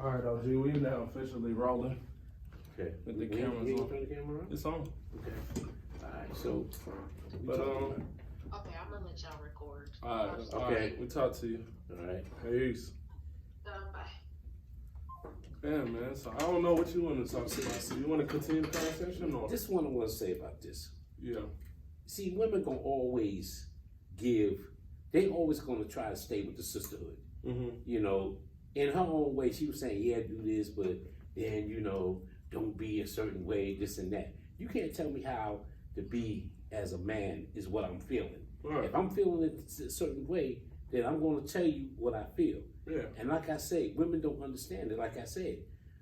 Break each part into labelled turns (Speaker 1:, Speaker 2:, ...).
Speaker 1: All right, OG, we now officially rolling.
Speaker 2: Okay.
Speaker 1: With the cameras on.
Speaker 2: Turn the camera on?
Speaker 1: It's on.
Speaker 2: Okay. Alright, so.
Speaker 1: But
Speaker 3: Okay, I'm gonna let y'all record.
Speaker 1: all right,
Speaker 2: Okay.
Speaker 1: we talk to you.
Speaker 2: Alright.
Speaker 1: Peace.
Speaker 3: Bye.
Speaker 1: Yeah, man. So I don't know what you want to talk about. So you want to continue the conversation or?
Speaker 2: This one I want to say about this.
Speaker 1: Yeah.
Speaker 2: See, women gonna always they always gonna try to stay with the sisterhood.
Speaker 1: Mm-hmm.
Speaker 2: You know, in her own way, she was saying, yeah, do this, but then, you know, don't be a certain way, this and that. You can't tell me how to be as a man is what I'm feeling.
Speaker 1: Right.
Speaker 2: If I'm feeling it a certain way, then I'm going to tell you what I feel.
Speaker 1: Yeah.
Speaker 2: And like I say, women don't understand it. Like I said,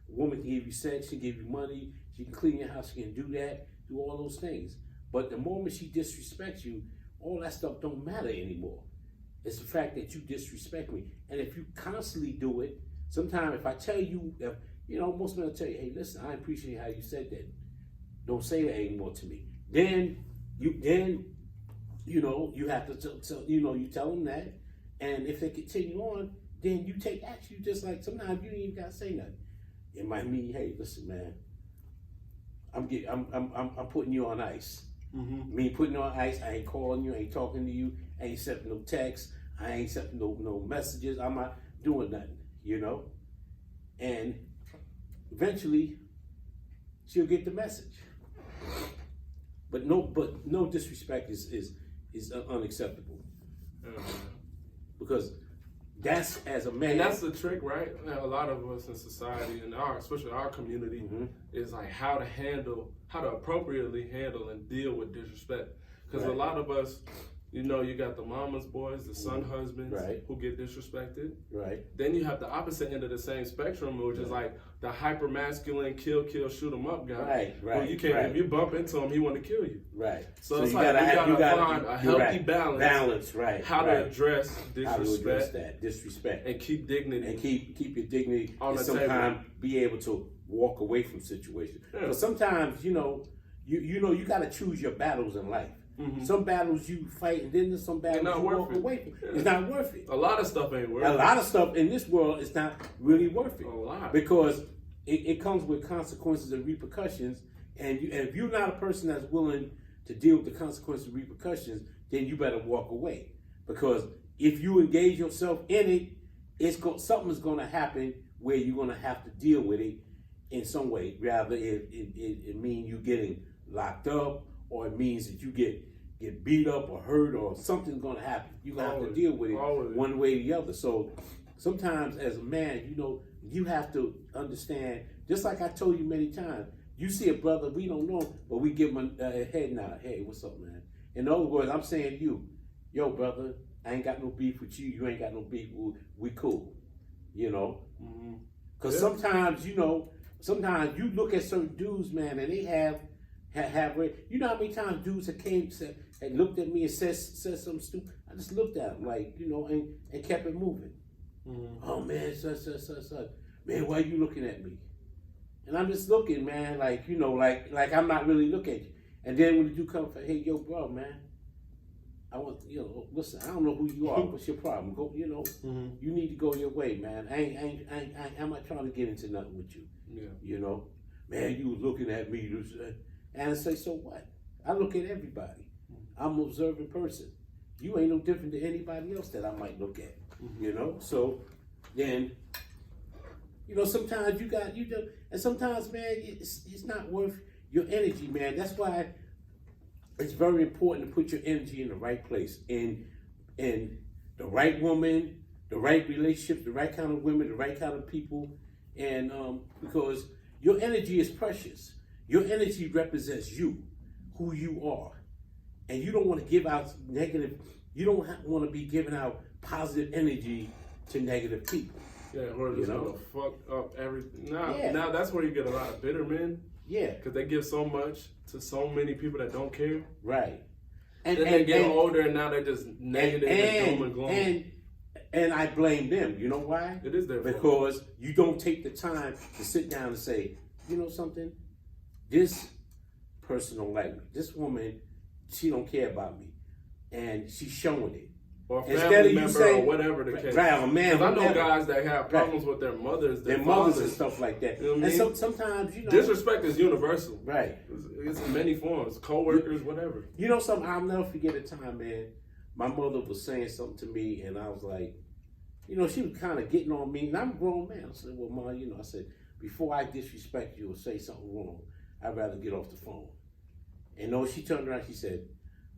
Speaker 2: a woman can give you sex, she can give you money, she can clean your house, she can do that, do all those things. But the moment she disrespects you, all that stuff don't matter anymore. It's the fact that you disrespect me. And if you constantly do it, sometimes if I tell you, most men will tell you, hey, listen, I appreciate how you said that. Don't say that anymore to me. Then you have to you tell them that. And if they continue on, then you take action. You just like, sometimes you ain't even gotta say nothing. It might mean, hey, listen, man, I'm putting you on ice.
Speaker 1: Mm-hmm.
Speaker 2: Me putting you on ice, I ain't calling you, I ain't talking to you, I ain't sending no texts, I ain't sending no messages, I'm not doing nothing, And eventually she'll get the message. But no disrespect is unacceptable. Because that's, as a man,
Speaker 1: And that's the trick, right? A lot of us in society, and especially our community, is like how to appropriately handle and deal with disrespect. Because a lot of us, you got the mama's boys, the son husbands who get disrespected.
Speaker 2: Right.
Speaker 1: Then you have the opposite end of the same spectrum, which is like the hyper masculine kill, shoot 'em up guy.
Speaker 2: Right.
Speaker 1: Who you can't, if you bump into him, he want to kill you.
Speaker 2: Right.
Speaker 1: So it's like you gotta find a healthy balance.
Speaker 2: Balance, right.
Speaker 1: How to address disrespect.
Speaker 2: How to address that disrespect.
Speaker 1: And keep dignity.
Speaker 2: And keep your dignity
Speaker 1: on
Speaker 2: and
Speaker 1: the
Speaker 2: sometimes be able to walk away from situations.
Speaker 1: Yeah.
Speaker 2: But sometimes, you got to choose your battles in life.
Speaker 1: Mm-hmm.
Speaker 2: Some battles you fight, and then there's some battles you walk away from.
Speaker 1: Yeah.
Speaker 2: It's not worth it.
Speaker 1: A lot of stuff ain't worth it.
Speaker 2: A lot of stuff in this world is not really worth it.
Speaker 1: A lot.
Speaker 2: Because it comes with consequences and repercussions. And if you're not a person that's willing to deal with the consequences and repercussions, then you better walk away. Because if you engage yourself in it, something's going to happen where you're going to have to deal with it in some way. Rather, it means you getting locked up, or it means that you get beat up or hurt, or something's going to happen. You're going to have to deal with it one way or the other. So sometimes as a man, you have to understand, just like I told you many times, you see a brother, we don't know, but we give him a head nod. Hey, what's up, man? In other words, I'm saying yo, brother, I ain't got no beef with you. You ain't got no beef. We cool, Because sometimes, sometimes you look at certain dudes, man, and they have you know how many times dudes have and looked at me and said something stupid. I just looked at them and kept it moving. Mm-hmm. Oh man, such. Man, why are you looking at me? And I'm just looking, man, like I'm not really looking at you. And then when you do come for, hey, yo, bro, man, I want, listen, I don't know who you are. What's your problem? Go, you need to go your way, man. I'm not trying to get into nothing with you. Yeah. Man, you was looking at me. And I say, so what? I look at everybody. I'm an observant person. You ain't no different than anybody else that I might look at. So then, sometimes and sometimes, man, it's not worth your energy, man. That's why it's very important to put your energy in the right place, in the right woman, the right relationships, the right kind of women, the right kind of people, and because your energy is precious. Your energy represents you, who you are, and you don't want to give out negative. You don't want to be giving out positive energy to negative people.
Speaker 1: Yeah, or just gonna fuck up everything. Now that's where you get a lot of bitter men. Yeah, because they give so much to so many people that don't care.
Speaker 2: Right.
Speaker 1: And then they get older, and now they're just negative and doom and gloom.
Speaker 2: And I blame them. You know why?
Speaker 1: It is their fault.
Speaker 2: Because you don't take the time to sit down and say, you know something? This person don't like me. This woman, she don't care about me. And she's showing it.
Speaker 1: or a
Speaker 2: Instead
Speaker 1: family
Speaker 2: of you
Speaker 1: member
Speaker 2: saying,
Speaker 1: or whatever the case.
Speaker 2: right, a man,
Speaker 1: Because I know
Speaker 2: whatever.
Speaker 1: guys that have problems with their mothers,
Speaker 2: their mothers and stuff like that.
Speaker 1: You know what I
Speaker 2: And
Speaker 1: mean?
Speaker 2: sometimes, you know,
Speaker 1: Disrespect is universal.
Speaker 2: right.
Speaker 1: It's in many forms, co-workers, whatever.
Speaker 2: You know something? I'll never forget a time, man. My mother was saying something to me, and I was like, you know, she was kind of getting on me, and I'm a grown man. I said, well, Ma, you know, I said, before I disrespect you or say something wrong, I'd rather get off the phone. And no, she turned around, she said,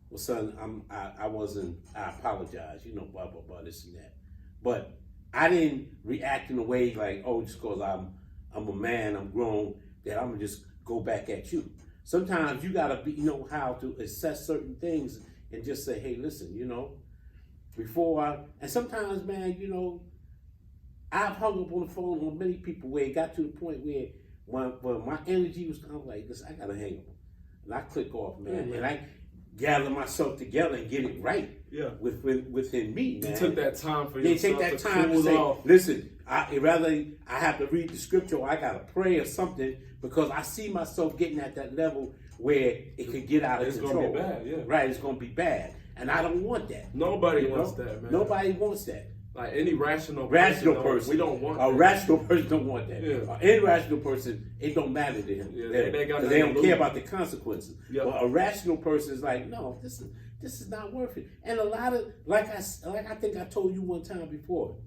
Speaker 2: well, son, I apologize, you know, blah, blah, blah, this and that. But I didn't react in a way like, oh, just because I'm a man, I'm grown, that I'm going to just go back at you. Sometimes you got to know how to assess certain things and just say, hey, listen, you know, and sometimes, man, you know, I've hung up on the phone on many people where it got to the point where when my energy was kind of like, listen, I got to hang up. And I click off, man, and I gather myself together and get it right.
Speaker 1: Yeah.
Speaker 2: Within me, man.
Speaker 1: You took that time for
Speaker 2: They
Speaker 1: yourself
Speaker 2: take that
Speaker 1: to
Speaker 2: time
Speaker 1: cool
Speaker 2: to say,
Speaker 1: off.
Speaker 2: listen, rather I have to read the scripture or I got to pray or something because I see myself getting at that level where it could get out of control.
Speaker 1: It's going to be bad, yeah.
Speaker 2: Right, it's going to be bad. And I don't want that.
Speaker 1: Nobody
Speaker 2: You
Speaker 1: wants
Speaker 2: know?
Speaker 1: that, man.
Speaker 2: Nobody wants that.
Speaker 1: Like any rational
Speaker 2: Person.
Speaker 1: we don't want
Speaker 2: A
Speaker 1: that.
Speaker 2: rational person don't want that.
Speaker 1: Yeah.
Speaker 2: An irrational person, it don't matter to him.
Speaker 1: Yeah,
Speaker 2: they
Speaker 1: they got
Speaker 2: don't
Speaker 1: nothing to
Speaker 2: care
Speaker 1: lose.
Speaker 2: about the consequences.
Speaker 1: Yep.
Speaker 2: But a rational person is like, no, this is not worth it. And a lot of, like I think I told you one time before,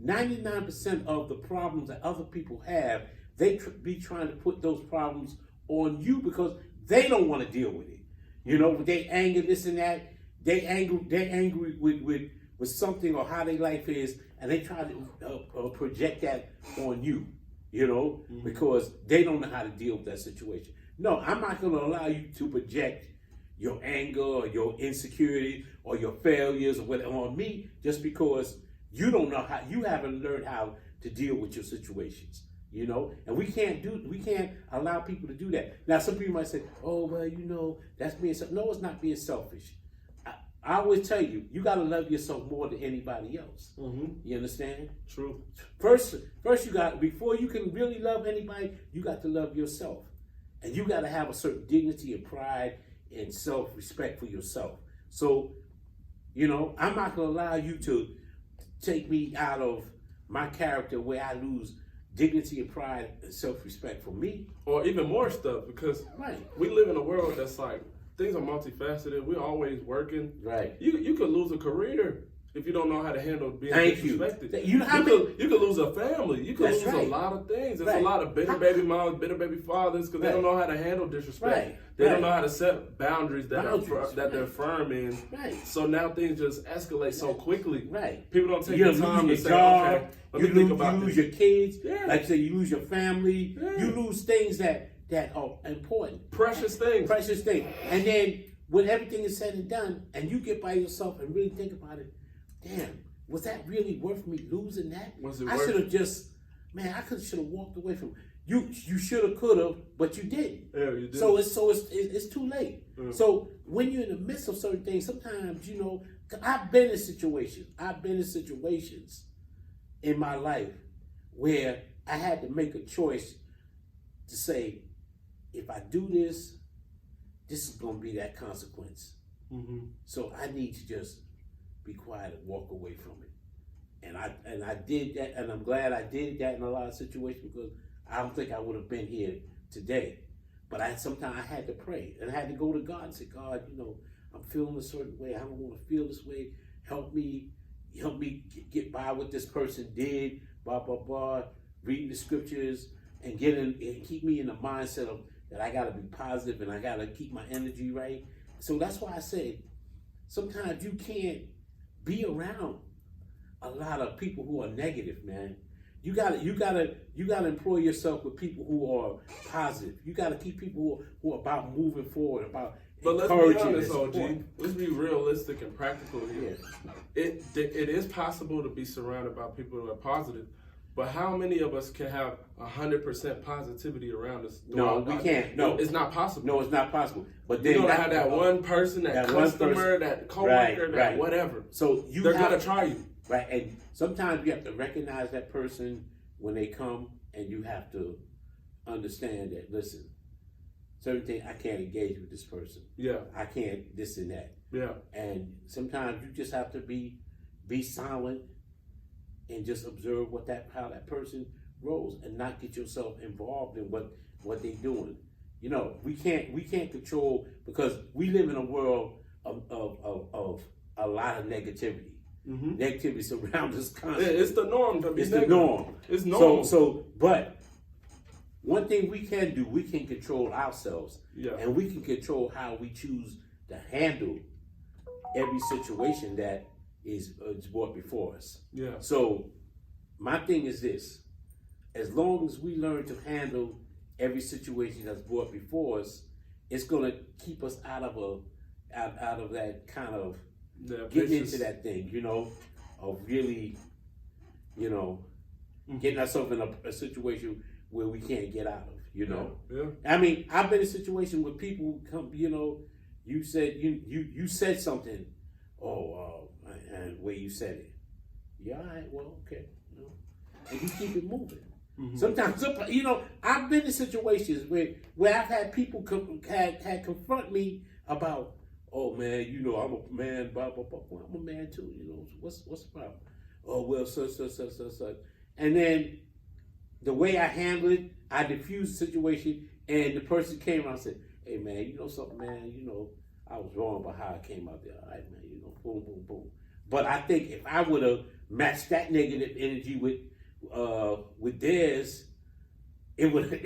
Speaker 2: 99% of the problems that other people have, they be trying to put those problems on you because they don't want to deal with it. You know, they anger this and that. They angry with something or how their life is, and they try to project that on you. You know, because they don't know how to deal with that situation. No, I'm not going to allow you to project your anger or your insecurity or your failures or whatever on me just because you don't know how, you haven't learned how to deal with your situations. You know, and we can't allow people to do that. Now, some people might say, "Oh, well, you know, that's being selfish." No, it's not being selfish. I always tell you, you got to love yourself more than anybody else.
Speaker 1: Mm-hmm.
Speaker 2: You understand?
Speaker 1: True.
Speaker 2: First, you got, before you can really love anybody, you got to love yourself, and you got to have a certain dignity and pride and self-respect for yourself. So, you know, I'm not gonna allow you to take me out of my character where I lose dignity and pride and self-respect for me.
Speaker 1: Or even more stuff, because
Speaker 2: Right.
Speaker 1: we live in a world that's like, things are multifaceted. We're always working.
Speaker 2: Right.
Speaker 1: You could lose a career if you don't know how to handle being
Speaker 2: Thank you.
Speaker 1: disrespected.
Speaker 2: You know how many-
Speaker 1: You could lose a family. You could
Speaker 2: That's
Speaker 1: lose
Speaker 2: right.
Speaker 1: a lot of things. There's
Speaker 2: Right.
Speaker 1: a lot of bitter
Speaker 2: How-
Speaker 1: baby moms, bitter baby fathers, because they
Speaker 2: Right.
Speaker 1: don't know how to handle disrespect.
Speaker 2: Right.
Speaker 1: They
Speaker 2: Right.
Speaker 1: don't know how to set boundaries that
Speaker 2: Boundaries.
Speaker 1: that they're
Speaker 2: Right.
Speaker 1: firm in.
Speaker 2: Right.
Speaker 1: So now things just escalate so quickly.
Speaker 2: Right.
Speaker 1: People don't take
Speaker 2: You
Speaker 1: the time to
Speaker 2: lose
Speaker 1: say,
Speaker 2: your job.
Speaker 1: okay, let me think about
Speaker 2: you lose
Speaker 1: this.
Speaker 2: your kids.
Speaker 1: Yeah.
Speaker 2: Like I say, you lose your family.
Speaker 1: Yeah.
Speaker 2: You lose things that are important.
Speaker 1: Precious things.
Speaker 2: Precious thing. And then when everything is said and done, and you get by yourself and really think about it, damn, was that really worth me losing that?
Speaker 1: Was it
Speaker 2: I
Speaker 1: worth
Speaker 2: should have just, man, I should have walked away from you. You should have, could have, but you didn't.
Speaker 1: Yeah, you did.
Speaker 2: So it's too late.
Speaker 1: Yeah.
Speaker 2: So when you're in the midst of certain things, sometimes, you know, I've been in situations in my life where I had to make a choice to say, if I do this, this is going to be that consequence.
Speaker 1: Mm-hmm.
Speaker 2: So I need to just be quiet and walk away from it. And I did that, and I'm glad I did that in a lot of situations because I don't think I would have been here today. But sometimes I had to pray and I had to go to God and say, God, you know, I'm feeling a certain way. I don't want to feel this way. Help me get by what this person did, blah, blah, blah. Reading the scriptures and keep me in the mindset of that I got to be positive and I got to keep my energy right. So that's why I say sometimes you can't be around a lot of people who are negative, man. You gotta employ yourself with people who are positive. You gotta keep people who are about moving forward, about
Speaker 1: But let's be
Speaker 2: encouraging
Speaker 1: honest,
Speaker 2: and
Speaker 1: OG.
Speaker 2: supporting.
Speaker 1: Let's be realistic and practical here.
Speaker 2: Yeah.
Speaker 1: It is possible to be surrounded by people who are positive, but how many of us can have 100% positivity around us?
Speaker 2: No, we can't. No,
Speaker 1: it's not possible.
Speaker 2: No, it's not possible. But then
Speaker 1: You're gonna have that one person, that
Speaker 2: one
Speaker 1: customer,
Speaker 2: person.
Speaker 1: that coworker, that
Speaker 2: Right.
Speaker 1: whatever.
Speaker 2: So
Speaker 1: They're gonna try you.
Speaker 2: Right, and sometimes you have to recognize that person when they come, and you have to understand that, listen, certain things, I can't engage with this person.
Speaker 1: Yeah.
Speaker 2: I can't this and that.
Speaker 1: Yeah.
Speaker 2: And sometimes you just have to be silent and just observe how that person rolls, and not get yourself involved in what they doing. You know, we can't control, because we live in a world of a lot of negativity.
Speaker 1: Mm-hmm.
Speaker 2: Negativity surrounds us
Speaker 1: Yeah,
Speaker 2: constantly.
Speaker 1: it's the norm to be
Speaker 2: It's
Speaker 1: negative.
Speaker 2: the norm.
Speaker 1: It's normal.
Speaker 2: But one thing we can do, we can control ourselves,
Speaker 1: Yeah.
Speaker 2: and we can control how we choose to handle every situation that is brought before us.
Speaker 1: Yeah.
Speaker 2: So my thing is this: as long as we learn to handle every situation that's brought before us, it's gonna keep us out of that kind of
Speaker 1: Yeah,
Speaker 2: getting
Speaker 1: vicious.
Speaker 2: into that thing, you know, of really, you know,
Speaker 1: Mhm.
Speaker 2: getting ourselves in a situation where we can't get out of, you know.
Speaker 1: Yeah.
Speaker 2: I mean, I've been in a situation where people come, you know, you said something, and where you said it. Yeah, all right, well, okay, you know, and you keep it moving.
Speaker 1: Mhm.
Speaker 2: Sometimes, you know, I've been in situations where I've had people confront me about, oh man, you know, I'm a man, blah blah blah. Well, I'm a man too, you know. What's the problem? Oh well, such. And then the way I handled it, I diffused the situation, and the person came around and said, "Hey man, you know something, man? You know, I was wrong about how I came out there. All right, man. You know, boom, boom, boom." But I think if I would have matched that negative energy with theirs, it would have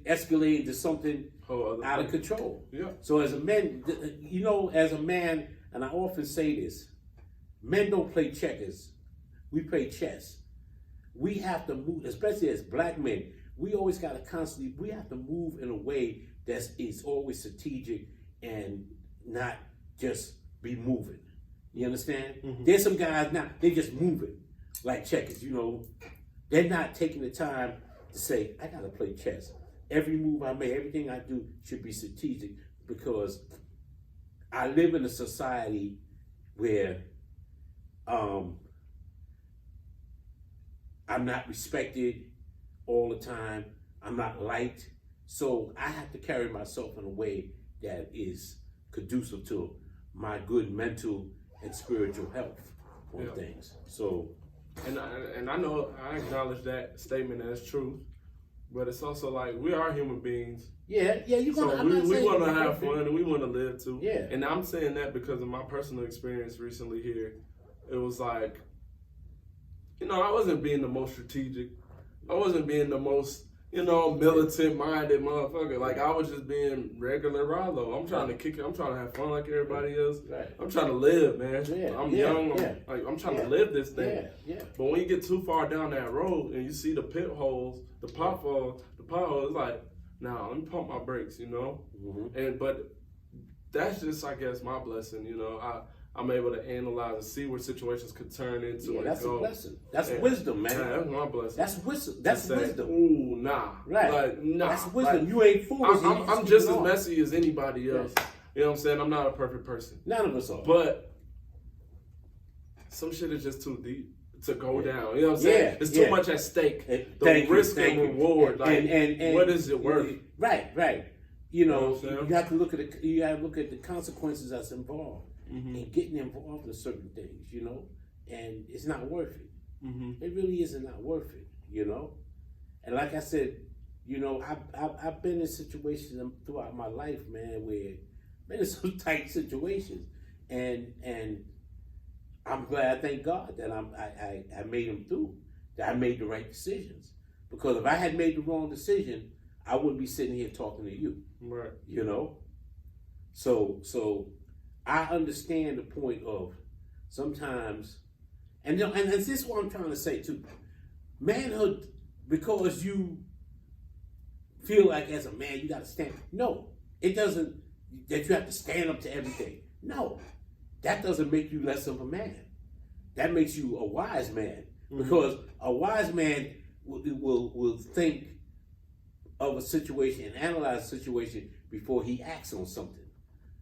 Speaker 2: escalated to something
Speaker 1: Whole other
Speaker 2: out of
Speaker 1: thing.
Speaker 2: control.
Speaker 1: Yeah.
Speaker 2: So as a man, you know, as a man, and I often say this, men don't play checkers. We play chess. We have to move, especially as black men, we always got to we have to move in a way that is always strategic and not just be moving. You understand?
Speaker 1: Mhm.
Speaker 2: There's some guys now, they just moving like checkers, you know. They're not taking the time to say, I got to play chess. Every move I make, everything I do should be strategic, because I live in a society where I'm not respected all the time. I'm not liked. So I have to carry myself in a way that is conducive to my good mental and spiritual health on
Speaker 1: Yeah.
Speaker 2: things. So,
Speaker 1: And I know I acknowledge that statement as truth, but it's also like we are human beings.
Speaker 2: yeah, you're
Speaker 1: So
Speaker 2: gonna.
Speaker 1: we want to have fun and we want to live too.
Speaker 2: Yeah.
Speaker 1: And I'm saying that because of my personal experience recently here. It was like, you know, I wasn't being the most strategic. I wasn't being the most, you know, militant minded motherfucker. Like I was just being regular Rollo. I'm trying to kick it. I'm trying to have fun like everybody else.
Speaker 2: Right.
Speaker 1: I'm trying to live, man.
Speaker 2: Yeah,
Speaker 1: I'm
Speaker 2: yeah,
Speaker 1: young.
Speaker 2: yeah.
Speaker 1: I'm trying
Speaker 2: Yeah.
Speaker 1: to live this thing.
Speaker 2: Yeah.
Speaker 1: But when you get too far down that road and you see the pit holes, the potholes, it's like, nah, let me pump my brakes, you know?
Speaker 2: Mm-hmm.
Speaker 1: But that's just, I guess, my blessing, you know? I'm able to analyze and see where situations could turn into.
Speaker 2: Yeah,
Speaker 1: and
Speaker 2: that's
Speaker 1: go.
Speaker 2: a blessing. That's
Speaker 1: Yeah.
Speaker 2: wisdom, man.
Speaker 1: Yeah, that's my blessing.
Speaker 2: That's wisdom. That's
Speaker 1: To say,
Speaker 2: wisdom.
Speaker 1: Ooh, nah.
Speaker 2: Right.
Speaker 1: Like, nah.
Speaker 2: That's wisdom.
Speaker 1: Like,
Speaker 2: You ain't foolish.
Speaker 1: I'm just as messy as anybody else. You know what I'm saying? I'm not a perfect person.
Speaker 2: None of us are.
Speaker 1: But some shit is just too deep to go down. You know what I'm saying?
Speaker 2: Yeah,
Speaker 1: It's too much at stake. The risk and reward. Like,
Speaker 2: and
Speaker 1: what is it worth?
Speaker 2: Right. You know,
Speaker 1: what I'm saying?
Speaker 2: you have to look at you got to look at the consequences that's involved
Speaker 1: Mm-hmm.
Speaker 2: in getting involved in certain things. You know, and it's not worth it.
Speaker 1: Mm-hmm.
Speaker 2: It really isn't not worth it. You know, and like I said, you know, I've been in situations throughout my life, man, where been in some tight situations, and I'm glad, thank God, that I made them through. That I made the right decisions. Because if I had made the wrong decision, I wouldn't be sitting here talking to you.
Speaker 1: Right.
Speaker 2: You know? So I understand the point of sometimes, and this is what I'm trying to say too. Manhood, because you feel like as a man you got to stand. No, it doesn't. That you have to stand up to everything. No, that doesn't make you less of a man. That makes you a wise man. Because a wise man will think of a situation and analyze a situation before he acts on something.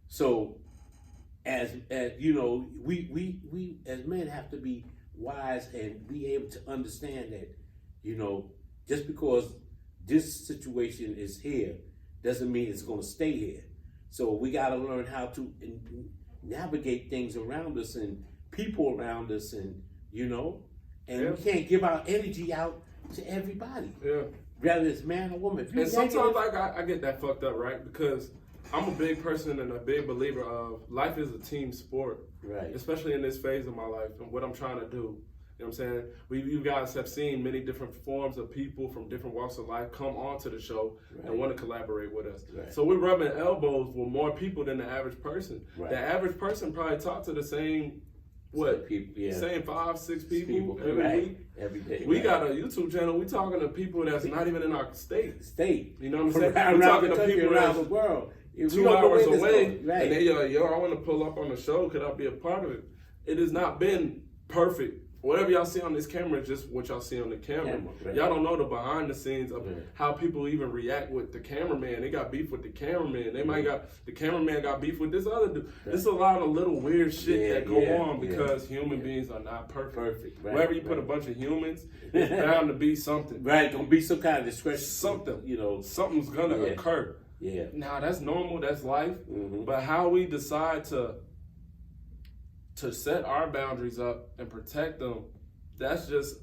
Speaker 2: So, as you know, we as men have to be wise and be able to understand that, you know, just because this situation is here doesn't mean it's going to stay here. So we got to learn how to navigate things around us and people around us, and and
Speaker 1: Yeah.
Speaker 2: we can't give our energy out to everybody,
Speaker 1: Yeah.
Speaker 2: whether it's man or woman. If you
Speaker 1: And sometimes
Speaker 2: negative-
Speaker 1: I get that fucked up, right? Because I'm a big person and a big believer of life is a team sport,
Speaker 2: right,
Speaker 1: especially in this phase of my life and what I'm trying to do. You know what I'm saying? You guys have seen many different forms of people from different walks of life come onto the show
Speaker 2: Right.
Speaker 1: and want to collaborate with us.
Speaker 2: Right.
Speaker 1: So we're rubbing elbows with more people than the average person.
Speaker 2: Right.
Speaker 1: The average person probably talk to the same,
Speaker 2: people, yeah,
Speaker 1: same 5-6 people every
Speaker 2: right,
Speaker 1: week.
Speaker 2: every day.
Speaker 1: We
Speaker 2: right.
Speaker 1: got a YouTube channel. We talking to people that's not even in our state.
Speaker 2: State.
Speaker 1: You know what I'm saying?
Speaker 2: Around
Speaker 1: We're talking
Speaker 2: the
Speaker 1: to
Speaker 2: country,
Speaker 1: people
Speaker 2: around the
Speaker 1: that's
Speaker 2: world. We
Speaker 1: 2
Speaker 2: don't know
Speaker 1: hours
Speaker 2: where this
Speaker 1: away,
Speaker 2: goes. Right.
Speaker 1: and they yo, I want to pull up on the show. Could I be a part of it? It has not been perfect. Whatever y'all see on this camera is just what y'all see on the camera.
Speaker 2: Right.
Speaker 1: Y'all don't know the behind the scenes of
Speaker 2: Right.
Speaker 1: how people even react with the cameraman. They got beef with the cameraman. They might got the cameraman got beef with this other dude.
Speaker 2: Right.
Speaker 1: There's a lot of little weird shit
Speaker 2: Yeah,
Speaker 1: that go
Speaker 2: yeah,
Speaker 1: on
Speaker 2: yeah.
Speaker 1: because human beings are not perfect.
Speaker 2: Perfect. Right,
Speaker 1: Wherever you put
Speaker 2: right.
Speaker 1: a bunch of humans, it's bound to be something.
Speaker 2: Right, gonna be some kind of discretion.
Speaker 1: Something. Something's gonna
Speaker 2: Yeah.
Speaker 1: occur.
Speaker 2: Yeah.
Speaker 1: Now that's normal, that's life.
Speaker 2: Mhm.
Speaker 1: But how we decide to set our boundaries up and protect them, that's just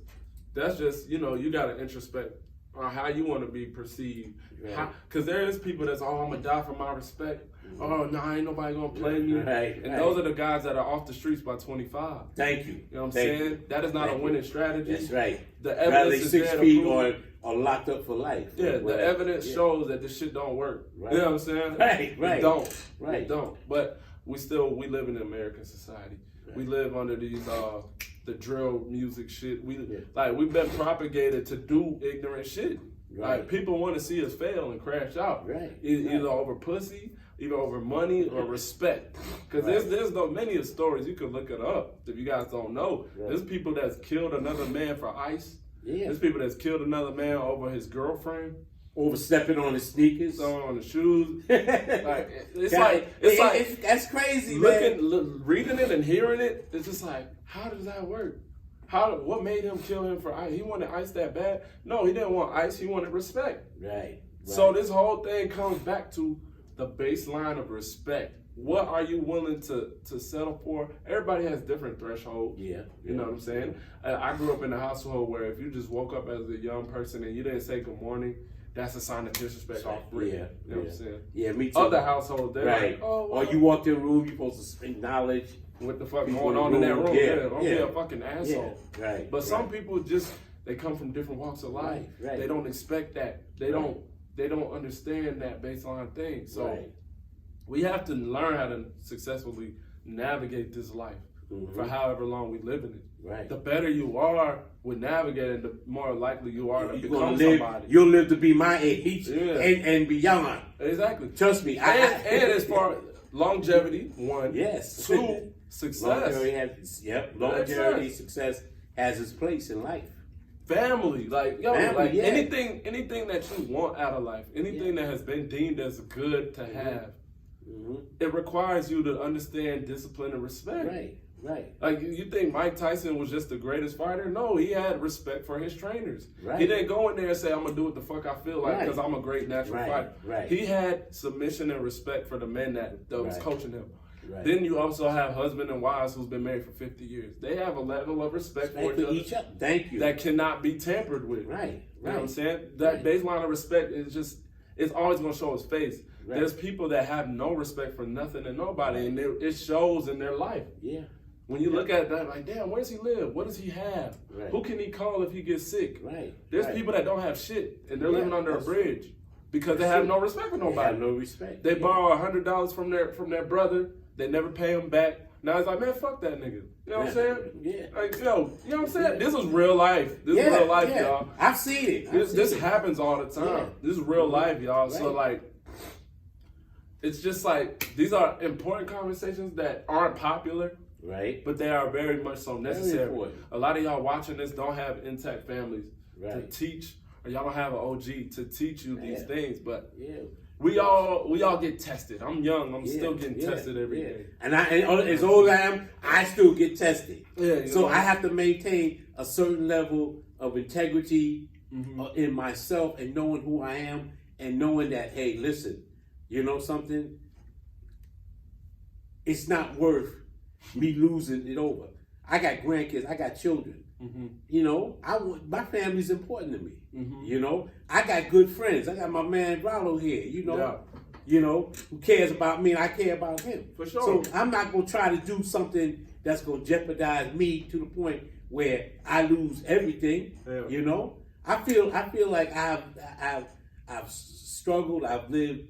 Speaker 1: you gotta introspect on how you want to be perceived.
Speaker 2: Right.
Speaker 1: Because there is people that's I'm gonna die for my respect. Oh no, ain't nobody gonna play me.
Speaker 2: Right,
Speaker 1: And
Speaker 2: right.
Speaker 1: those are the guys that are off the streets by 25.
Speaker 2: Thank you.
Speaker 1: You know what I'm
Speaker 2: Thank
Speaker 1: saying?
Speaker 2: you.
Speaker 1: That is not a
Speaker 2: Thank you.
Speaker 1: winning strategy.
Speaker 2: That's right.
Speaker 1: The
Speaker 2: Rather they
Speaker 1: evidence is
Speaker 2: 6
Speaker 1: there to
Speaker 2: feet
Speaker 1: prove-
Speaker 2: or locked up for life.
Speaker 1: Yeah, the
Speaker 2: Whatever.
Speaker 1: evidence
Speaker 2: Yeah.
Speaker 1: shows that this shit don't work.
Speaker 2: Right.
Speaker 1: You know what I'm saying?
Speaker 2: Right, right.
Speaker 1: It don't.
Speaker 2: Right.
Speaker 1: It don't. But we live in an American society.
Speaker 2: Right.
Speaker 1: We live under these the drill music shit.
Speaker 2: Yeah.
Speaker 1: We've been propagated to do ignorant shit.
Speaker 2: Right.
Speaker 1: Like people want to see us fail and crash out.
Speaker 2: Right.
Speaker 1: Either over pussy, either over money or respect. Because
Speaker 2: Right.
Speaker 1: there's no many of stories, you can look it up if you guys don't know.
Speaker 2: Right.
Speaker 1: There's people that's killed another man for ice.
Speaker 2: Yeah.
Speaker 1: There's people that's killed another man over his girlfriend,
Speaker 2: Overstepping on his sneakers.
Speaker 1: throwing on the shoes. Like it's
Speaker 2: God,
Speaker 1: like
Speaker 2: that's crazy, man.
Speaker 1: reading it and hearing it. It's just like, how does that work? What made him kill him for ice? He wanted ice that bad? No, he didn't want ice. He wanted respect.
Speaker 2: Right.
Speaker 1: So this whole thing comes back to the baseline of respect. What are you willing to settle for? Everybody has different thresholds.
Speaker 2: Yeah.
Speaker 1: You know what I'm saying? I grew up in a household where if you just woke up as a young person and you didn't say good morning, that's a sign of disrespect off rip.
Speaker 2: Yeah.
Speaker 1: You know what I'm saying?
Speaker 2: Yeah, me too.
Speaker 1: Other households, they're
Speaker 2: Right.
Speaker 1: like, oh,
Speaker 2: Or you walk in a room, you're supposed to acknowledge.
Speaker 1: what the fuck
Speaker 2: people
Speaker 1: going on in that room?
Speaker 2: Yeah,
Speaker 1: Don't be
Speaker 2: yeah.
Speaker 1: a fucking asshole.
Speaker 2: Yeah. Right.
Speaker 1: But some
Speaker 2: right.
Speaker 1: people they come from different walks of life.
Speaker 2: Right.
Speaker 1: They don't expect that. They don't understand that baseline thing. So
Speaker 2: Right.
Speaker 1: we have to learn how to successfully navigate this life for however long we live in it.
Speaker 2: Right.
Speaker 1: The better you are with navigating, the more likely you are to
Speaker 2: You're
Speaker 1: become
Speaker 2: gonna live.
Speaker 1: somebody.
Speaker 2: You'll live to be my age
Speaker 1: Yeah.
Speaker 2: and beyond.
Speaker 1: Exactly.
Speaker 2: Trust me.
Speaker 1: And as far as longevity, one.
Speaker 2: Yes.
Speaker 1: 2, success.
Speaker 2: Longevity, success has its place in life.
Speaker 1: Family, like
Speaker 2: Family, yeah.
Speaker 1: anything that you want out of life, anything that has been deemed as good to have, it requires you to understand discipline and respect.
Speaker 2: Right. Right.
Speaker 1: Like you think Mike Tyson was just the greatest fighter? No, he had respect for his trainers.
Speaker 2: Right.
Speaker 1: He didn't go in there and say, "I'm gonna do what the fuck I feel like
Speaker 2: Right.
Speaker 1: because I'm a great natural
Speaker 2: Right.
Speaker 1: fighter."
Speaker 2: Right.
Speaker 1: He had submission and respect for the men that was
Speaker 2: Right.
Speaker 1: coaching him.
Speaker 2: Right.
Speaker 1: Then you also have husband and wives who's been married for 50 years. They have a level of respect for each other
Speaker 2: Thank you.
Speaker 1: that cannot be tampered with.
Speaker 2: Right.
Speaker 1: You know what I'm
Speaker 2: Right.
Speaker 1: saying? That
Speaker 2: Right.
Speaker 1: baseline of respect is it's always gonna show its face.
Speaker 2: Right.
Speaker 1: There's people that have no respect for nothing and nobody, and it shows in their life.
Speaker 2: Yeah.
Speaker 1: When you look at that, like, damn, where does he live? What does he have?
Speaker 2: Right.
Speaker 1: Who can he call if he gets sick?
Speaker 2: Right.
Speaker 1: There's
Speaker 2: right.
Speaker 1: people that don't have shit, and they're
Speaker 2: Yeah,
Speaker 1: living under a
Speaker 2: that's-
Speaker 1: bridge because they
Speaker 2: that's
Speaker 1: have
Speaker 2: true.
Speaker 1: no respect for
Speaker 2: They
Speaker 1: nobody.
Speaker 2: have no respect.
Speaker 1: They
Speaker 2: Yeah.
Speaker 1: borrow $100 from their brother. They never pay him back. Now it's like, man, fuck that nigga. You know what I'm saying?
Speaker 2: Yeah.
Speaker 1: Like, you know what I'm saying?
Speaker 2: Yeah.
Speaker 1: This is real life. This is
Speaker 2: Yeah,
Speaker 1: real life,
Speaker 2: yeah.
Speaker 1: y'all.
Speaker 2: I've seen it.
Speaker 1: This happens all the time.
Speaker 2: Yeah.
Speaker 1: This is real life, y'all. So
Speaker 2: Right.
Speaker 1: like, it's just like these are important conversations that aren't popular,
Speaker 2: Right.
Speaker 1: but they are very much so necessary.
Speaker 2: important.
Speaker 1: A lot of y'all watching this don't have intact families to
Speaker 2: Right.
Speaker 1: teach, or y'all don't have an OG to teach you these
Speaker 2: Yeah.
Speaker 1: things. But
Speaker 2: Yeah.
Speaker 1: we all get tested. I'm young. I'm
Speaker 2: Yeah,
Speaker 1: still getting
Speaker 2: yeah,
Speaker 1: tested every
Speaker 2: yeah.
Speaker 1: day.
Speaker 2: And as old as I am, I still get tested.
Speaker 1: Yeah, you
Speaker 2: So
Speaker 1: know.
Speaker 2: I have to maintain a certain level of integrity
Speaker 1: Mm-hmm.
Speaker 2: in myself and knowing who I am and knowing that, hey, listen, you know something? it's not worth me losing it over. I got grandkids, I got children. You know, my family's important to me. You know, I got good friends. I got my man Rollo here. You know, who cares about me and I care about him.
Speaker 1: For sure.
Speaker 2: So I'm not gonna try to do something that's gonna jeopardize me to the point where I lose everything.
Speaker 1: Yeah.
Speaker 2: You know, I feel like I've struggled. I've lived.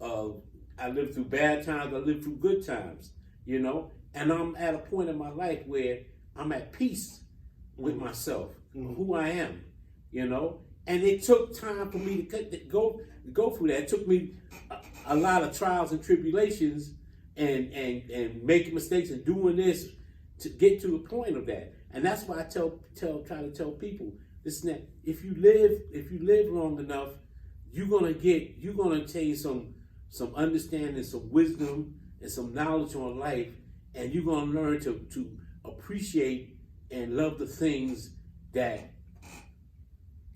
Speaker 2: I lived through bad times. I lived through good times. You know, and I'm at a point in my life where I'm at peace with myself, who I am. You know, and it took time for me to go through that. It took me a lot of trials and tribulations and making mistakes and doing this to get to the point of that. And that's why I try to tell people this and that. If you live long enough, you're gonna attain some understanding, some wisdom, and some knowledge on life, and you're gonna learn to appreciate and love the things that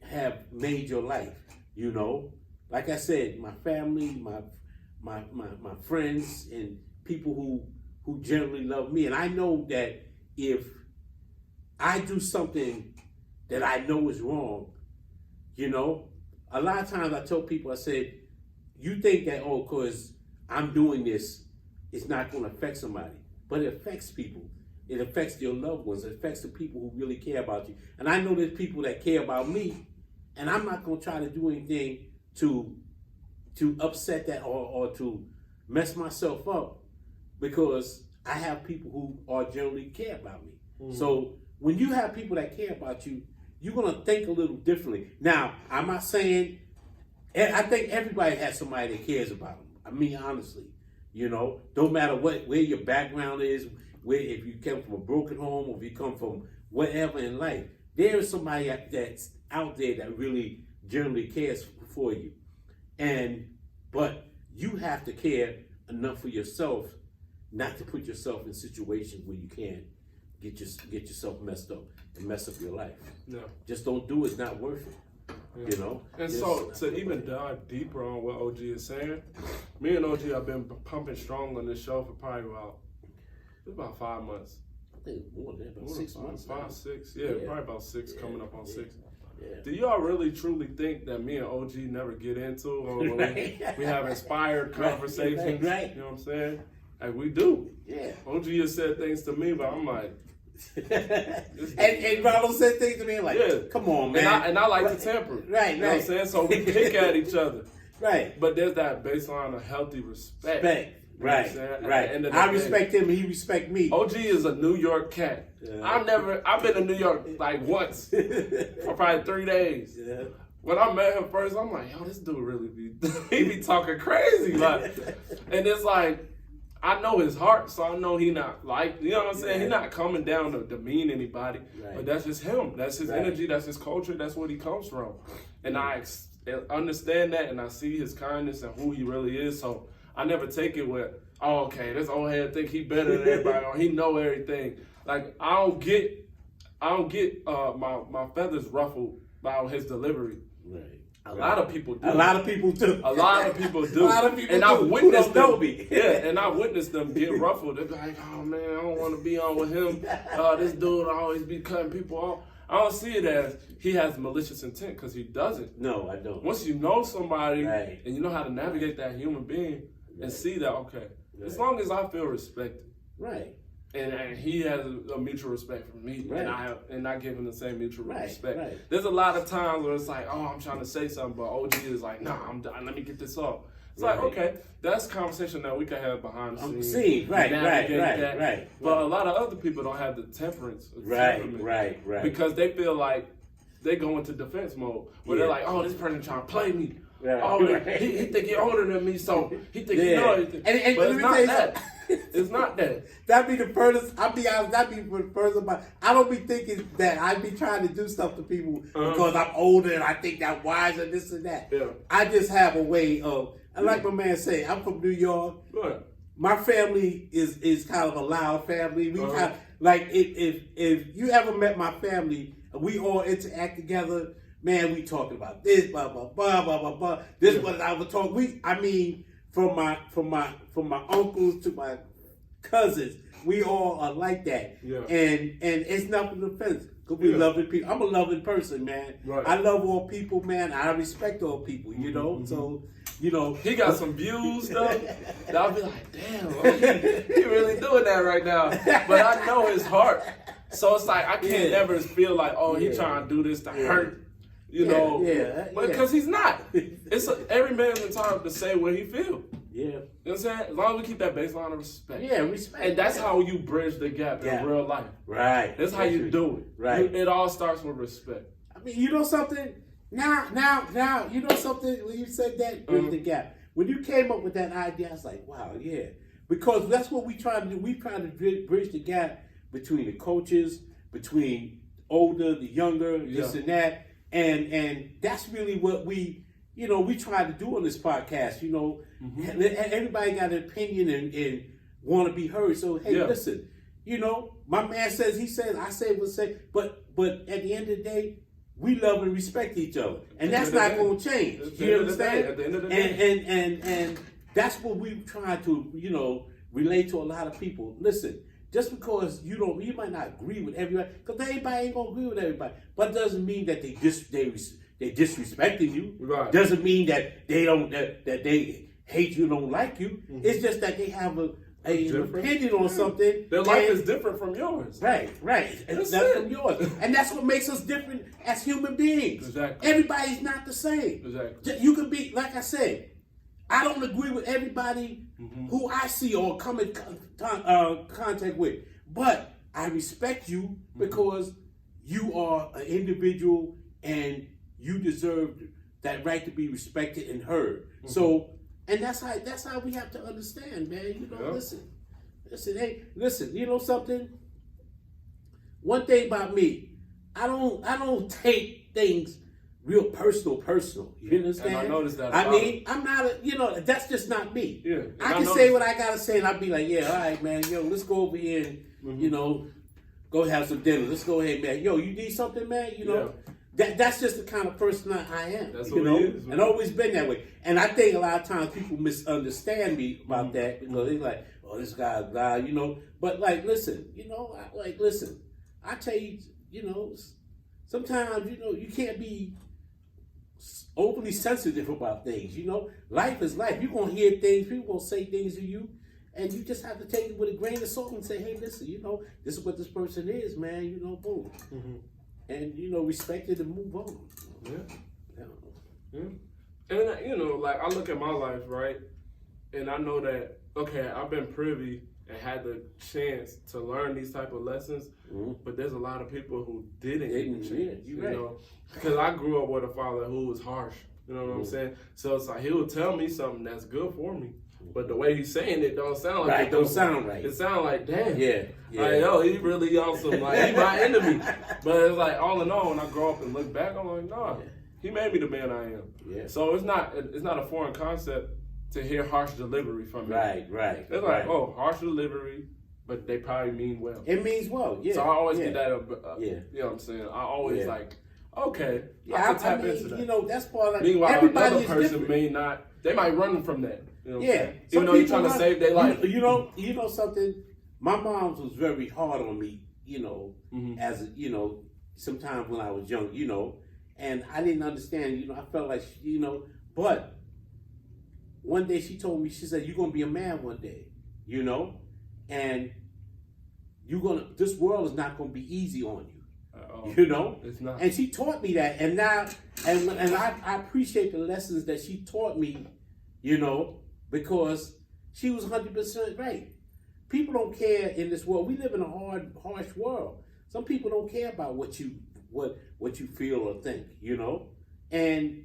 Speaker 2: have made your life. You know, like I said, my family, my friends, and people who generally love me. And I know that if I do something that I know is wrong, you know, a lot of times I tell people, I said, you think that, oh, because I'm doing this, it's not going to affect somebody. But it affects people. It affects your loved ones. It affects the people who really care about you. And I know there's people that care about me, and I'm not going to try to do anything to upset that or to mess myself up, because I have people who are generally care about me. So when you have people that care about you, you're going to think a little differently. Now, I'm not saying, I think everybody has somebody that cares about them. I mean, honestly, you know, don't matter where your background is, if you come from a broken home or if you come from whatever in life, there is somebody that's out there that really generally cares for you. But you have to care enough for yourself not to put yourself in situations where you can't get yourself messed up and mess up your life.
Speaker 1: Yeah.
Speaker 2: Just don't do it. It's not worth it. Yeah. You know?
Speaker 1: And so to even dive deeper on what OG is saying, me and OG have been pumping strong on this show for probably about 5 months.
Speaker 2: I think more than about 6 months.
Speaker 1: 5, 6. Yeah, probably about 6, coming up on 6.
Speaker 2: Yeah.
Speaker 1: Do y'all really truly think that me and OG never get into, or when we have inspired conversations?
Speaker 2: Right.
Speaker 1: You know what I'm saying? Like, we do.
Speaker 2: Yeah.
Speaker 1: OG has said things to me, but I'm like,
Speaker 2: and Ronald said things to me like, come on, man.
Speaker 1: And I like to temper.
Speaker 2: Right,
Speaker 1: you know what I'm saying? So we pick at each other.
Speaker 2: Right.
Speaker 1: But there's that baseline of healthy respect.
Speaker 2: Right.
Speaker 1: Right.
Speaker 2: I respect him and he respect me.
Speaker 1: OG is a New York cat. Yeah. I've been to New York like once for probably 3 days. Yeah. When I met him first, I'm like, yo, this dude really he be talking crazy. Like, and it's like, I know his heart, so I know he not like, you know what I'm saying? He's not coming down to demean anybody, but that's just him. That's his energy. That's his culture. That's what he comes from. And I understand that, and I see his kindness and who he really is. So I never take it with, oh, okay, this old head think he better than everybody, or he know everything. Like, I don't get my feathers ruffled by his delivery. Right. A lot of people do.
Speaker 2: A lot of people do.
Speaker 1: A lot of people do.
Speaker 2: A lot of people
Speaker 1: and
Speaker 2: do.
Speaker 1: I've witnessed them.
Speaker 2: Me.
Speaker 1: Yeah, and I witnessed them get ruffled. They're like, oh man, I don't want to be on with him. This dude always be cutting people off. I don't see it as he has malicious intent, because he doesn't.
Speaker 2: No, I don't.
Speaker 1: Once you know somebody and you know how to navigate that human being and see that, okay, as long as I feel respected.
Speaker 2: Right.
Speaker 1: And he has a mutual respect for me, and I give him the same mutual respect.
Speaker 2: Right.
Speaker 1: There's a lot of times where it's like, oh, I'm trying to say something, but OG is like, nah, I'm done. Let me get this off. It's like, okay, that's a conversation that we can have behind the scenes.
Speaker 2: Right.
Speaker 1: But a lot of other people don't have the temperance.
Speaker 2: Right.
Speaker 1: Because they feel like they go into defense mode, where they're like, oh, this person trying to play me. He think he older than me, so he think he know everything. But it's not that. It's not that.
Speaker 2: That'd be the furthest. I'll be honest. That'd be the furthest. About. I don't be thinking that. I be trying to do stuff to people because I'm older and I think I'm wiser, this and that. Yeah. I just have a way of. Like my man say, I'm from New York. Right. My family is kind of a loud family. We kind of, like if you ever met my family, we all interact together. Man, we talking about this, blah blah blah blah blah blah. This is what I would talk. From my uncles to my cousins. We all are like that.
Speaker 1: Yeah.
Speaker 2: And it's nothing offensive. Cause we loving people. I'm a loving person, man.
Speaker 1: Right.
Speaker 2: I love all people, man. I respect all people, you know.
Speaker 1: Mm-hmm.
Speaker 2: So, you know,
Speaker 1: He got some views though. That I'll be like, damn, he really doing that right now. But I know his heart. So it's like I can't ever feel like, oh, he trying to do this to hurt, you know.
Speaker 2: Yeah.
Speaker 1: But because he's not. Every man's entitled to say what he feel.
Speaker 2: Yeah.
Speaker 1: You know what I'm saying? As long as we keep that baseline of respect.
Speaker 2: Yeah, respect.
Speaker 1: And that's how you bridge the gap in real life.
Speaker 2: Right.
Speaker 1: That's how you do it.
Speaker 2: Right.
Speaker 1: It all starts with respect.
Speaker 2: I mean, you know something? Now, you know something? When you said that, bridge the gap. When you came up with that idea, I was like, wow, yeah. Because that's what we try to do. We try to bridge the gap between the coaches, between older, the younger, this and that. And that's really what we try to do on this podcast. You know, everybody got an opinion and want to be heard. So, hey, listen, you know, my man says, he says, I say what say, but at the end of the day, we love and respect each other, and that's not going to change. You understand?
Speaker 1: At the end of the day,
Speaker 2: and that's what we try to, relate to a lot of people. Listen, just because you might not agree with everybody, because everybody ain't gonna agree with everybody, but it doesn't mean that they disrespecting you.
Speaker 1: Right.
Speaker 2: Doesn't mean that they don't that they hate you, don't like you. It's just that they have an opinion on something.
Speaker 1: Their life is different from yours.
Speaker 2: Right. That's from yours. And that's what makes us different as human beings.
Speaker 1: Exactly.
Speaker 2: Everybody's not the same.
Speaker 1: Exactly.
Speaker 2: You can be, like I said, I don't agree with everybody who I see or come in contact with. But I respect you because you are an individual and you deserve that right to be respected and heard. So, and that's how we have to understand, man. You know, listen, hey, listen. You know something? One thing about me, I don't take things real personal. You understand?
Speaker 1: And I noticed that.
Speaker 2: I mean, I'm not that's just not me.
Speaker 1: Yeah.
Speaker 2: I can say what I gotta say, and I'll be like, yeah, all right, man. Let's go over here and go have some dinner. Let's go ahead, man. You need something, man? That's just the kind of person I am.
Speaker 1: That's
Speaker 2: what
Speaker 1: he is, man.
Speaker 2: And always been that way. And I think a lot of times people misunderstand me about that because they're like, oh, this guy's blah, But like, listen, listen. I tell you, sometimes, you can't be overly sensitive about things. Life is life. You're gonna hear things. People gonna say things to you. And you just have to take it with a grain of salt and say, hey, listen, this is what this person is, man, boom. And, respect it and move on.
Speaker 1: Yeah. And, like, I look at my life, right? And I know that, okay, I've been privy and had the chance to learn these type of lessons, but there's a lot of people who didn't get the chance, know? Because I grew up with a father who was harsh, you know what I'm saying? So it's like, he'll tell me something that's good for me. But the way he's saying it don't sound like
Speaker 2: it. Don't sound right.
Speaker 1: It sounds like, damn.
Speaker 2: Yeah.
Speaker 1: Like, yo, he really on some, like, he my enemy. But it's like, all in all, when I grow up and look back, I'm like, nah, he made me the man I am.
Speaker 2: Yeah.
Speaker 1: So it's not a foreign concept to hear harsh delivery from me.
Speaker 2: Right.
Speaker 1: It's like, oh, harsh delivery, but they probably mean well.
Speaker 2: It means well, yeah.
Speaker 1: So I always get that,
Speaker 2: yeah.
Speaker 1: You know what I'm saying? I always like, okay,
Speaker 2: yeah,
Speaker 1: I can tap into that.
Speaker 2: That's part of
Speaker 1: Meanwhile,
Speaker 2: everybody
Speaker 1: another
Speaker 2: is
Speaker 1: person
Speaker 2: different.
Speaker 1: may not, they might run from that. You know what I'm saying?
Speaker 2: Some
Speaker 1: Even though you're
Speaker 2: people
Speaker 1: trying to save their life.
Speaker 2: You know something? My mom was very hard on me, as sometimes when I was young, and I didn't understand, I felt like, but one day she told me, she said, you're going to be a man one day, and this world is not going to be easy on you.
Speaker 1: It's not.
Speaker 2: And she taught me that, and now, and I appreciate the lessons that she taught me, because she was 100% right. People don't care in this world. We live in a harsh world. Some people don't care about what you feel or think, and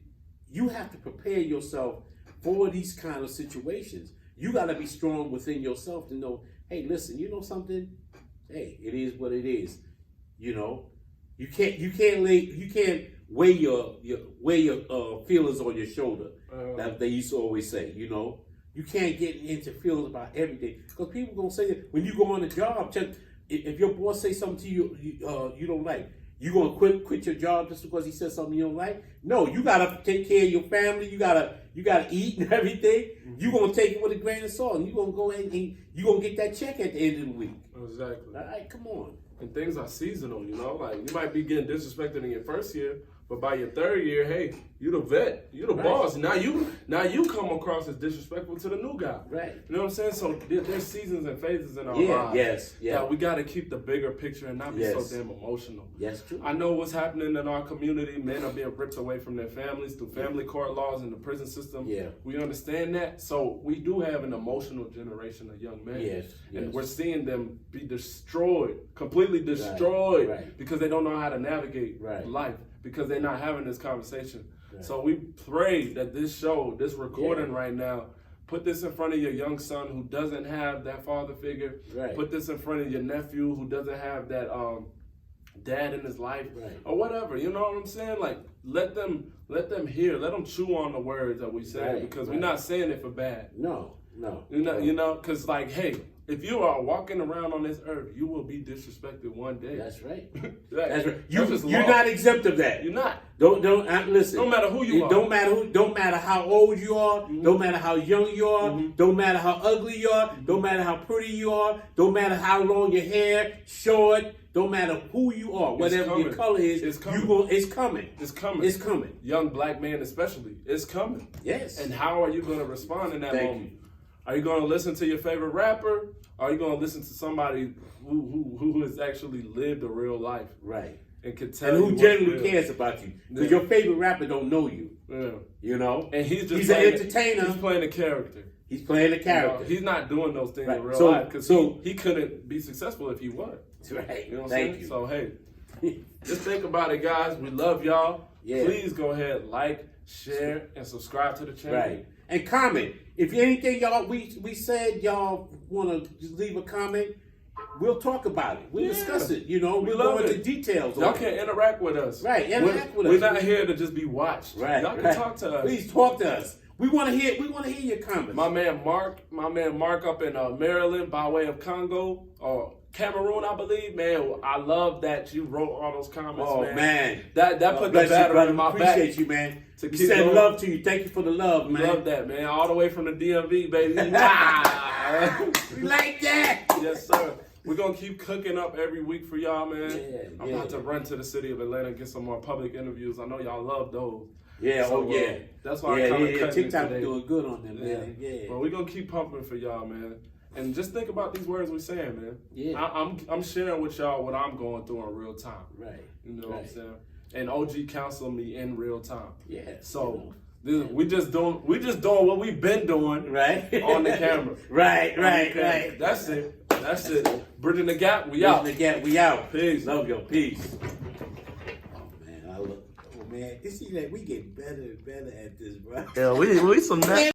Speaker 2: you have to prepare yourself for these kind of situations. You got to be strong within yourself to know, hey, listen, you know something? Hey, it is what it is. You can't weigh your feelings on your shoulder. That they used to always say. You can't get into feelings about everything because people gonna say that when you go on a job. If your boss say something to you you don't like, You gonna quit your job just because he said something you don't like? No, you gotta take care of your family. You gotta eat and everything. You gonna take it with a grain of salt, and you gonna go ahead and you gonna get that check at the end of the week.
Speaker 1: Exactly.
Speaker 2: All right, come on.
Speaker 1: And things are seasonal, you know. Like you might be getting disrespected in your first year, but by your third year, hey, you the vet, you the
Speaker 2: Right.
Speaker 1: boss. Now you come across as disrespectful to the new guy.
Speaker 2: Right.
Speaker 1: You know what I'm saying? So there's seasons and phases in our
Speaker 2: Yeah.
Speaker 1: lives.
Speaker 2: Yes. Yeah.
Speaker 1: That we got to keep the bigger picture and not be
Speaker 2: Yes.
Speaker 1: so damn emotional.
Speaker 2: Yes. True.
Speaker 1: I know what's happening in our community. Men are being ripped away from their families through family court laws and the prison system.
Speaker 2: Yeah.
Speaker 1: We understand that. So we do have an emotional generation of young men.
Speaker 2: Yes.
Speaker 1: And
Speaker 2: Yes.
Speaker 1: we're seeing them be destroyed, completely destroyed,
Speaker 2: Right.
Speaker 1: because they don't know how to navigate
Speaker 2: Right.
Speaker 1: life, because they're not having this conversation.
Speaker 2: Right.
Speaker 1: So we pray that this show, this recording right now, put this in front of your young son who doesn't have that father figure.
Speaker 2: Right.
Speaker 1: Put this in front of your nephew who doesn't have that dad in his life,
Speaker 2: Right.
Speaker 1: or whatever. You know what I'm saying? Like let them hear, let them chew on the words that we say,
Speaker 2: Right,
Speaker 1: because
Speaker 2: right.
Speaker 1: we're not saying it for bad.
Speaker 2: No.
Speaker 1: You know, because like, hey, if you are walking around on this earth, you will be disrespected one day.
Speaker 2: That's right.
Speaker 1: That-
Speaker 2: That's right.
Speaker 1: that's just
Speaker 2: You're
Speaker 1: law.
Speaker 2: not exempt of that.
Speaker 1: You're not.
Speaker 2: Don't listen.
Speaker 1: No matter who you are.
Speaker 2: Don't matter who. Don't matter how old you are.
Speaker 1: Mhm.
Speaker 2: Don't matter how young you are.
Speaker 1: Mhm.
Speaker 2: Don't matter how ugly you are. Don't matter how pretty you are. Don't matter how long your hair, short. Don't matter who you are. Whatever your
Speaker 1: coming.
Speaker 2: color is,
Speaker 1: It's coming.
Speaker 2: it's coming.
Speaker 1: It's coming.
Speaker 2: It's coming.
Speaker 1: Young black man especially. It's coming.
Speaker 2: Yes.
Speaker 1: And how are you going to respond in that
Speaker 2: Thank
Speaker 1: moment? Are you going to listen to your favorite rapper? Or are you going to listen to somebody who has actually lived a real life
Speaker 2: Right.
Speaker 1: and can tell
Speaker 2: And
Speaker 1: you
Speaker 2: who
Speaker 1: what's
Speaker 2: genuinely
Speaker 1: real?
Speaker 2: cares about you? Because
Speaker 1: Yeah.
Speaker 2: your favorite rapper don't know you.
Speaker 1: Yeah.
Speaker 2: You know.
Speaker 1: And he's
Speaker 2: He's an
Speaker 1: playing-
Speaker 2: entertainer.
Speaker 1: He's playing a character.
Speaker 2: He's playing a
Speaker 1: You know,
Speaker 2: character.
Speaker 1: he's not doing those things
Speaker 2: Right.
Speaker 1: in real
Speaker 2: So-
Speaker 1: life because
Speaker 2: so-
Speaker 1: he couldn't be successful if he was.
Speaker 2: Right.
Speaker 1: You know what I'm
Speaker 2: Thank
Speaker 1: saying?
Speaker 2: you.
Speaker 1: So hey, just think about it, guys. We love y'all.
Speaker 2: Yeah.
Speaker 1: Please go ahead, like, share, and subscribe to the channel.
Speaker 2: Right. And comment. If anything y'all we said y'all want to just leave a comment, we'll talk about it. We'll
Speaker 1: Yeah.
Speaker 2: discuss it. You know,
Speaker 1: We
Speaker 2: we'll
Speaker 1: love
Speaker 2: go into
Speaker 1: it.
Speaker 2: details.
Speaker 1: Y'all
Speaker 2: on
Speaker 1: can
Speaker 2: it.
Speaker 1: interact with us.
Speaker 2: Right, interact with us.
Speaker 1: We're not here to just be watched.
Speaker 2: Right.
Speaker 1: Y'all can
Speaker 2: right.
Speaker 1: talk to us.
Speaker 2: Please talk to us. We want to hear your comments.
Speaker 1: My man Mark up in Maryland by way of Congo or Cameroon, I believe. Man, I love that you wrote all those comments,
Speaker 2: Oh,
Speaker 1: man.
Speaker 2: man.
Speaker 1: That
Speaker 2: God
Speaker 1: put the
Speaker 2: bless you,
Speaker 1: battery
Speaker 2: brother.
Speaker 1: in my
Speaker 2: Appreciate
Speaker 1: back.
Speaker 2: you, man.
Speaker 1: To
Speaker 2: We
Speaker 1: keep
Speaker 2: said
Speaker 1: going.
Speaker 2: love to you. Thank you for the love, man.
Speaker 1: Love that, man. All the way from the DMV, baby. Ah.
Speaker 2: We like that.
Speaker 1: Yes, sir. We're going to keep cooking up every week for y'all, man.
Speaker 2: Yeah,
Speaker 1: I'm about to run to the city of Atlanta and get some more public interviews. I know y'all love those.
Speaker 2: Yeah,
Speaker 1: So,
Speaker 2: yeah.
Speaker 1: that's why I
Speaker 2: Yeah,
Speaker 1: kinda
Speaker 2: yeah.
Speaker 1: cut it
Speaker 2: TikTok
Speaker 1: today.
Speaker 2: doing good on them, man. Yeah.
Speaker 1: But we're going to keep pumping for y'all, man. And just think about these words we're saying, man.
Speaker 2: Yeah.
Speaker 1: I'm sharing with y'all what I'm going through in real time.
Speaker 2: Right.
Speaker 1: You know what I'm
Speaker 2: Right.
Speaker 1: saying? And OG counseled me in real time.
Speaker 2: Yeah.
Speaker 1: So we just doing what we've been doing
Speaker 2: Right.
Speaker 1: on the camera.
Speaker 2: Right,
Speaker 1: On the
Speaker 2: right,
Speaker 1: camera.
Speaker 2: right.
Speaker 1: That's it. That's it. Bridging the gap. We out.
Speaker 2: Again, we out.
Speaker 1: Peace.
Speaker 2: Love you. Peace. Oh man, this is like we get better and better at this, bro.
Speaker 1: Yeah, we some